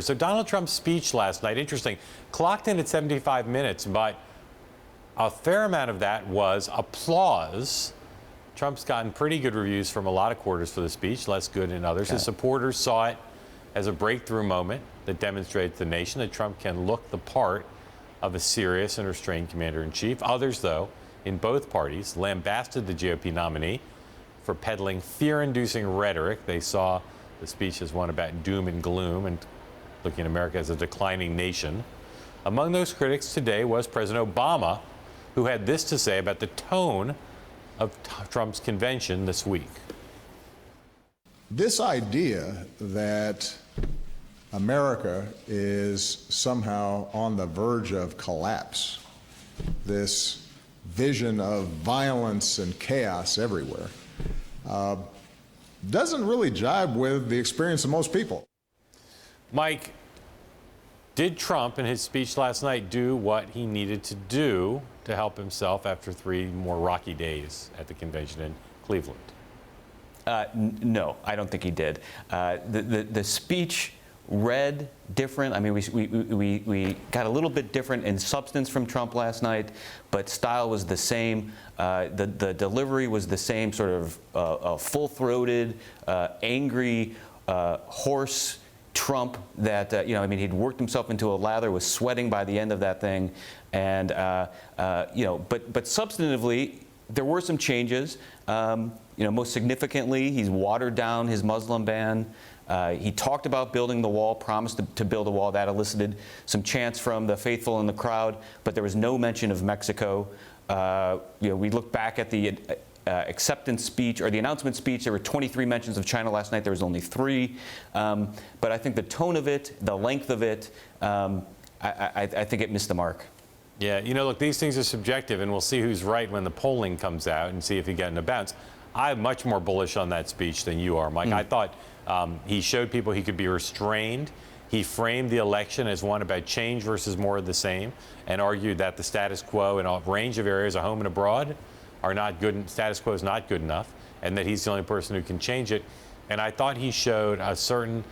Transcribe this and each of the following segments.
So Donald Trump's speech last night, interesting, clocked in at 75 minutes, but a fair amount of that was applause. Trump's gotten pretty good reviews from a lot of quarters for the speech, less good in others. His supporters saw it as a breakthrough moment that demonstrates to the nation that Trump can look the part of a serious and restrained commander-in-chief. Others, though, in both parties, lambasted the GOP nominee for peddling fear-inducing rhetoric. They saw the speech as one about doom and gloom and looking at America as a declining nation. Among those critics today was President Obama, who had this to say about the tone of Trump's convention this week. This idea that America is somehow on the verge of collapse, this vision of violence and chaos everywhere, doesn't really jibe with the experience of most people. Mike, did Trump in his speech last night do what he needed to do to help himself after 3 more rocky days at the convention in Cleveland? No, I don't think he did. The speech read different. I mean, we got a little bit different in substance from Trump last night, but style was the same. The delivery was the same, sort of full-throated, angry, hoarse Trump that, I mean, he'd worked himself into a lather, was sweating by the end of that thing. And, but substantively, there were some changes. Most significantly, he's watered down his Muslim ban. He talked about building the wall, promised to build a wall. That elicited some chants from the faithful in the crowd, but there was no mention of Mexico. We look back at the acceptance speech or the announcement speech. There were 23 mentions of China last night. There was only 3. But I think the tone of it, the length of it, I think it missed the mark. Yeah, look, these things are subjective, and we'll see who's right when the polling comes out and see if he got in a bounce. I'm much more bullish on that speech than you are, Mike. I thought he showed people he could be restrained. He framed the election as one about change versus more of the same, and argued that the status quo in a range of areas, at home and abroad, are not good. Status quo is not good enough, and that he's the only person who can change it. And I thought he showed a certain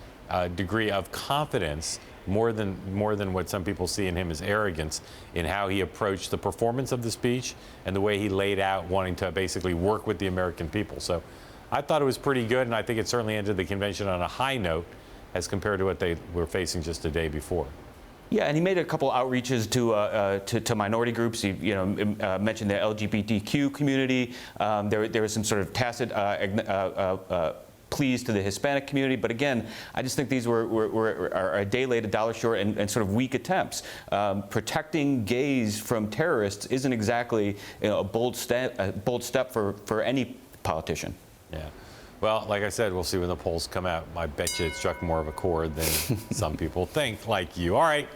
degree of confidence, more than what some people see in him as arrogance, in how he approached the performance of the speech and the way he laid out wanting to basically work with the American people. So I thought it was pretty good, and I think it certainly ended the convention on a high note as compared to what they were facing just a day before. Yeah, and he made a couple outreaches to minority groups. He mentioned the LGBTQ community. There was some sort of tacit pleas to the Hispanic community, but again, I just think these are a day late, a dollar short, and sort of weak attempts. Protecting gays from terrorists isn't exactly a bold step for any politician. Yeah. Well, like I said, we'll see when the polls come out. I bet you it struck more of a chord than some people think, like you. All right.